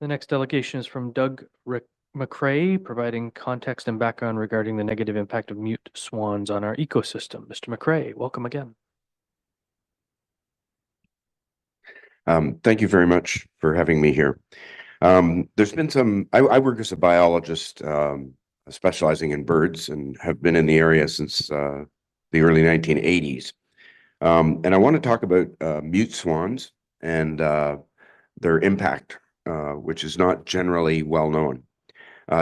The next delegation is from McRae, providing context and background regarding the negative impact of mute swans on our ecosystem. Mr. McRae, welcome again. Thank you very much for having me here. There's been I work as a biologist specializing in birds and have been in the area since the early 1980s. And I want to talk about mute swans and their impact, which is not generally well known.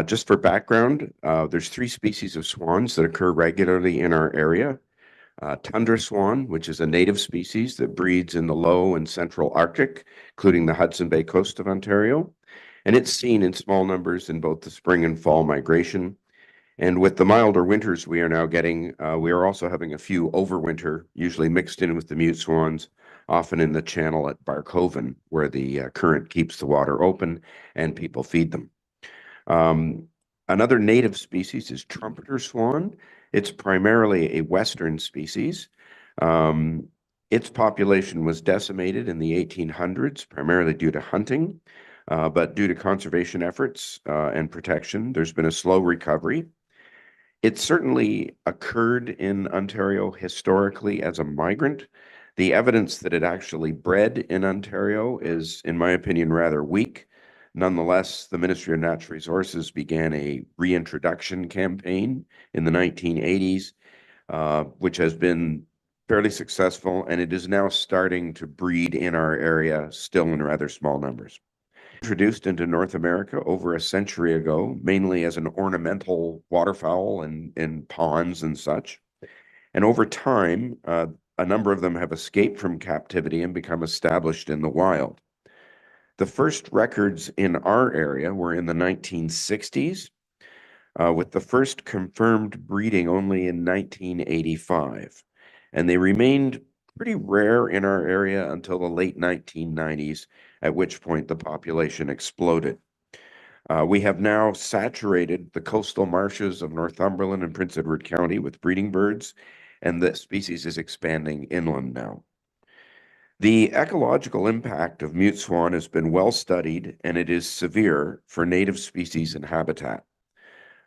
Just for background, there's 3 species of swans that occur regularly in our area. Tundra swan, which is a native species that breeds in the low and central Arctic, including the Hudson Bay coast of Ontario. And it's seen in small numbers in both the spring and fall migration. And with the milder winters we are now getting, we are also having a few overwinter, usually mixed in with the mute swans, often in the channel at Barkoven, where the current keeps the water open and people feed them. Another native species is trumpeter swan. It's primarily a Western species. Its population was decimated in the 1800s, primarily due to hunting, but due to conservation efforts and protection, there's been a slow recovery. It certainly occurred in Ontario historically as a migrant. The evidence that it actually bred in Ontario is, in my opinion, rather weak. Nonetheless, the Ministry of Natural Resources began a reintroduction campaign in the 1980s, which has been fairly successful, and it is now starting to breed in our area, still in rather small numbers. Introduced into North America over a century ago, mainly as an ornamental waterfowl in ponds and such. And over time, a number of them have escaped from captivity and become established in the wild. The first records in our area were in the 1960s, with the first confirmed breeding only in 1985. And they remained pretty rare in our area until the late 1990s, at which point the population exploded. We have now saturated the coastal marshes of Northumberland and Prince Edward County with breeding birds, and the species is expanding inland now. The ecological impact of mute swan has been well studied, and it is severe for native species and habitat.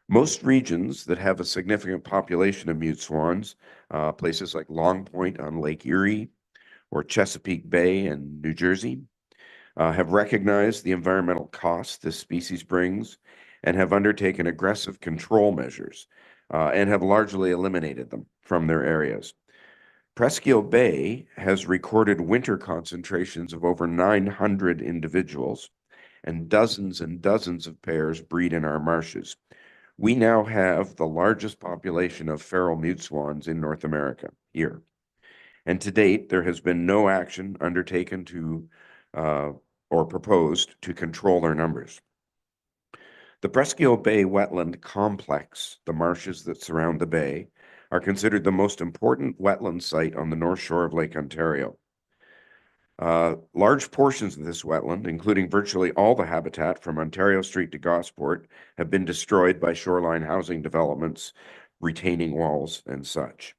Most regions that have a significant population of mute swans, places like Long Point on Lake Erie or Chesapeake Bay in New Jersey, have recognized the environmental costs this species brings and have undertaken aggressive control measures and have largely eliminated them from their areas. Presqu'île Bay has recorded winter concentrations of over 900 individuals, and dozens of pairs breed in our marshes. We now have the largest population of feral mute swans in North America here. And to date, there has been no action undertaken to or proposed to control their numbers. The Presqu'île Bay wetland complex, the marshes that surround the bay, are considered the most important wetland site on the north shore of Lake Ontario. Large portions of this wetland, including virtually all the habitat from Ontario Street to Gosport, have been destroyed by shoreline housing developments, retaining walls, and such.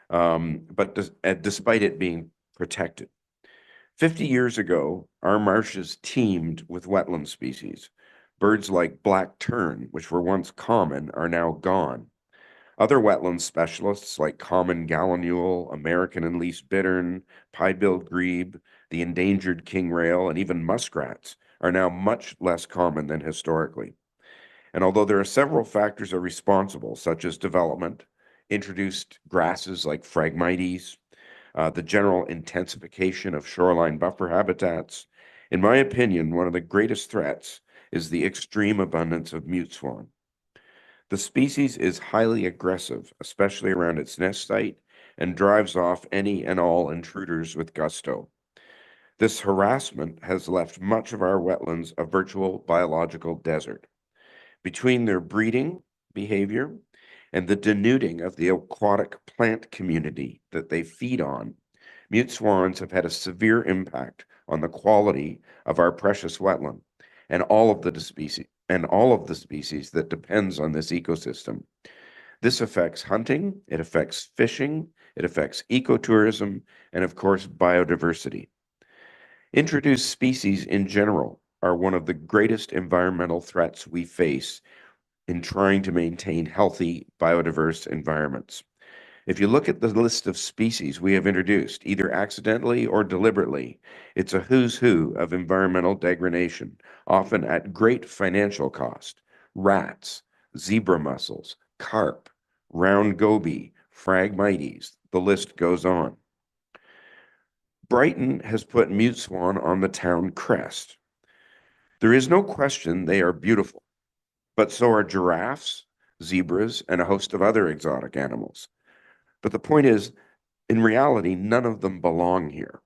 But despite it being protected. 50 years ago, our marshes teemed with wetland species. Birds like black tern, which were once common, are now gone. Other wetland specialists like common gallinule, American and least bittern, pied-billed grebe, the endangered king rail, and even muskrats are now much less common than historically. And although there are several factors are responsible, such as development, introduced grasses like Phragmites, the general intensification of shoreline buffer habitats, in my opinion, one of the greatest threats is the extreme abundance of mute swan. The species is highly aggressive, especially around its nest site, and drives off any and all intruders with gusto. This harassment has left much of our wetlands a virtual biological desert. Between their breeding behavior and the denuding of the aquatic plant community that they feed on, mute swans have had a severe impact on the quality of our precious wetland and all of the species that depends on this ecosystem. This affects hunting, it affects fishing, it affects ecotourism, and of course, biodiversity. Introduced species in general are one of the greatest environmental threats we face in trying to maintain healthy, biodiverse environments. If you look at the list of species we have introduced, either accidentally or deliberately, it's a who's who of environmental degradation, often at great financial cost. Rats, zebra mussels, carp, round goby, phragmites, the list goes on. Brighton has put mute swan on the town crest. There is no question they are beautiful, but so are giraffes, zebras, and a host of other exotic animals. But the point is, in reality, none of them belong here.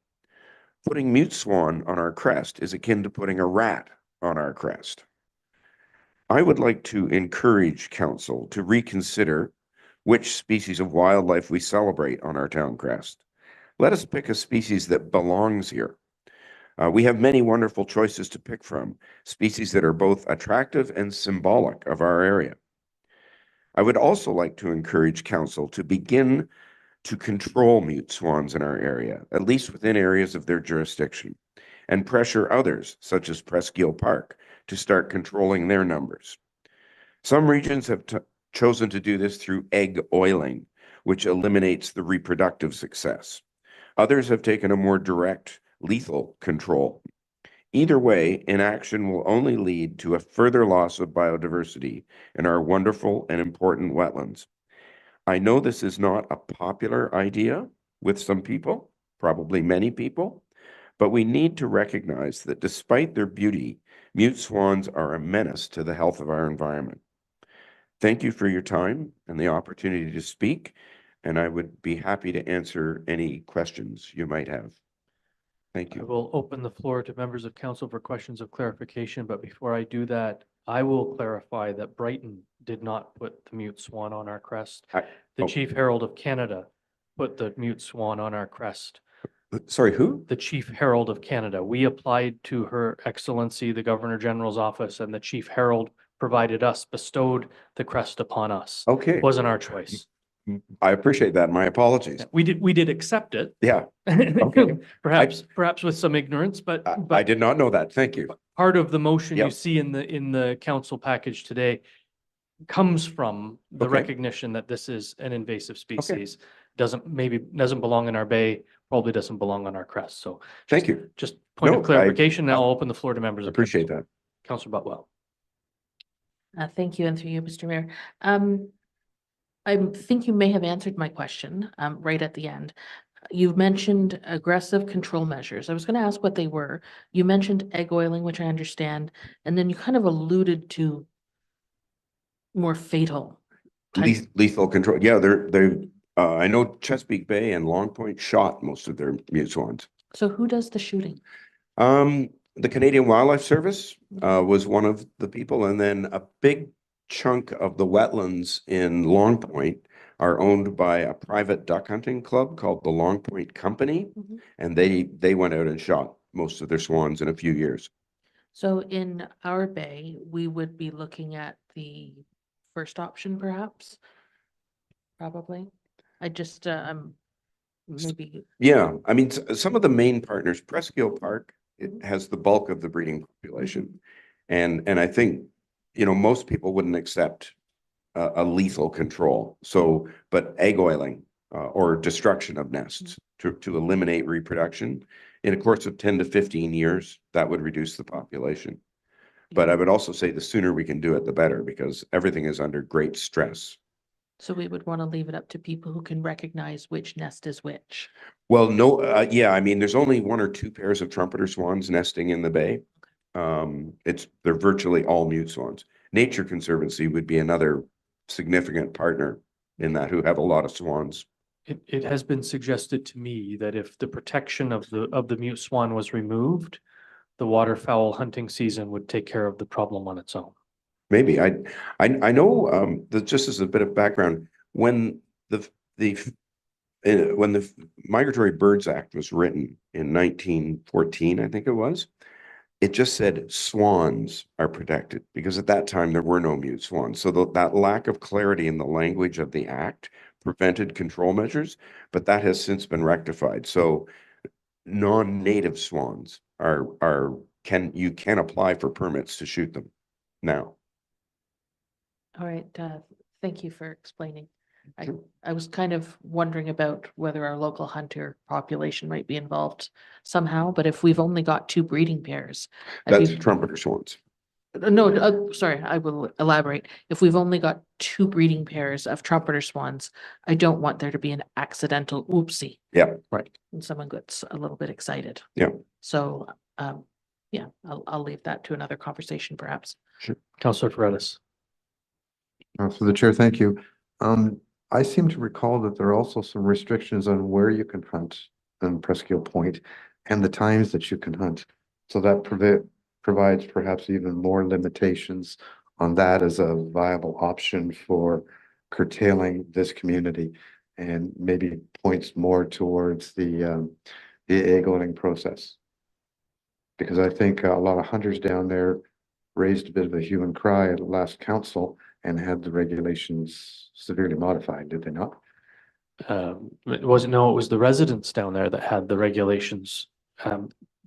Putting mute swan on our crest is akin to putting a rat on our crest. I would like to encourage council to reconsider which species of wildlife we celebrate on our town crest. Let us pick a species that belongs here. We have many wonderful choices to pick from, species that are both attractive and symbolic of our area. I would also like to encourage council to begin to control mute swans in our area, at least within areas of their jurisdiction, and pressure others, such as Presqu'île Park, to start controlling their numbers. Some regions have chosen to do this through egg oiling, which eliminates the reproductive success. Others have taken a more direct, lethal control. Either way, inaction will only lead to a further loss of biodiversity in our wonderful and important wetlands. I know this is not a popular idea with some people, probably many people, but we need to recognize that despite their beauty, mute swans are a menace to the health of our environment. Thank you for your time and the opportunity to speak, and I would be happy to answer any questions you might have. Thank I you. will open the floor to members of council for questions of clarification, but before I do that, I will clarify that Brighton did not put the mute swan on our crest. The oh. Chief Herald of Canada put the mute swan on our crest. Sorry, who? The Chief Herald of Canada. We applied to Her Excellency, the Governor General's office, and the Chief Herald bestowed the crest upon us. Okay. Wasn't our choice. I appreciate that. My apologies. We did accept it. Yeah. Okay. Perhaps with some ignorance, but I did not know that. Thank you. part of the motion you Yep. see in the council package today comes from the Okay. recognition that this is an invasive species. Doesn't belong in our bay, probably doesn't belong on our crest. So Thank you. just point No, of clarification. Now I'll open the floor to members. Appreciate that. Councillor Butwell. Thank you, and through you, Mr. Mayor. I think you may have answered my question right at the end. You've mentioned aggressive control measures. I was going to ask what they were. You mentioned egg oiling, which I understand, and then you kind of alluded to more fatal type. Lethal control. Yeah, I know Chesapeake Bay and Long Point shot most of their mute swans. So who does the shooting? The Canadian Wildlife Service was one of the people, and then a big chunk of the wetlands in Long Point are owned by a private duck hunting club called the Long Point Company, and they went out and shot most of their swans in a few years. So in our bay, we would be looking at the first option, perhaps? Probably. I just, maybe. Yeah, I mean, some of the main partners, Presqu'île Park, it has the bulk of the breeding population. And I think, most people wouldn't accept a lethal control. So, but egg oiling or destruction of nests to eliminate reproduction in a course of 10 to 15 years, that would reduce the population. But I would also say the sooner we can do it, the better, because everything is under great stress. So we would want to leave it up to people who can recognize which nest is which. Well, no, yeah, I mean, there's only one or two pairs of trumpeter swans nesting in the bay. They're virtually all mute swans. Nature Conservancy would be another significant partner in that, who have a lot of swans. It has been suggested to me that if the protection of the mute swan was removed, the waterfowl hunting season would take care of the problem on its own. Maybe I know that, just as a bit of background, when the Migratory Birds Act was written in 1914, I think it was, it just said swans are protected, because at that time there were no mute swans. So that lack of clarity in the language of the act prevented control measures, but that has since been rectified. So non-native swans are you can apply for permits to shoot them now. All right, thank you for explaining. Sure. I was kind of wondering about whether our local hunter population might be involved somehow, but if we've only got 2 breeding pairs. I'd That's be- trumpeter swans. No, sorry, I will elaborate. If we've only got 2 breeding pairs of trumpeter swans, I don't want there to be an accidental oopsie. Yeah. Right. And someone gets a little bit excited. Yeah. So, yeah, I'll leave that to another conversation perhaps. Councillor Paredes. Through the chair, thank you. I seem to recall that there are also some restrictions on where you can hunt in Presqu'île Point and the times that you can hunt. So that provides perhaps even more limitations on that as a viable option for curtailing this community and maybe points more towards the egg-owning process. Because I think a lot of hunters down there raised a bit of a hue and cry at last council and had the regulations severely modified, did they not? It was the residents down there that had the regulations.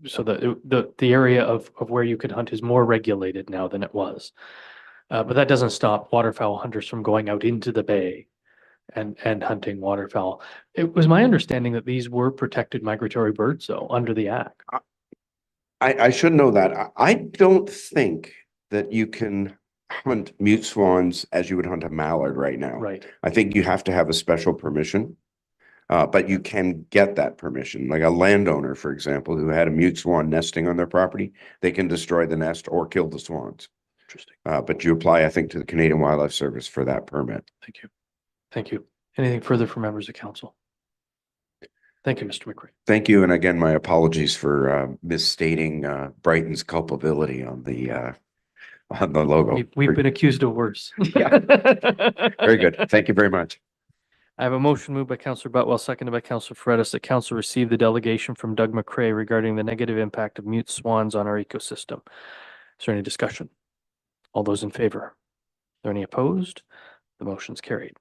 So the area of where you could hunt is more regulated now than it was. But that doesn't stop waterfowl hunters from going out into the bay and hunting waterfowl. It was my understanding that these were protected migratory birds, though, under the Act. I should know that. I don't think that you can hunt mute swans as you would hunt a mallard right now. Right. I think you have to have a special permission. But you can get that permission, like a landowner, for example, who had a mute swan nesting on their property, they can destroy the nest or kill the swans. Interesting. But you apply, I think, to the Canadian Wildlife Service for that permit. Thank you. Thank you. Anything further from members of council? Thank you, Mr. McRae. Thank you. And again, my apologies for misstating Brighton's culpability on the logo. We've been accused of worse. Yeah. Very good. Thank you very much. I have a motion moved by Councillor Butwell, seconded by Councillor Paredes, that council receive the delegation from Doug McRae regarding the negative impact of mute swans on our ecosystem. Is there any discussion? All those in favor? Are there any opposed? The motion's carried.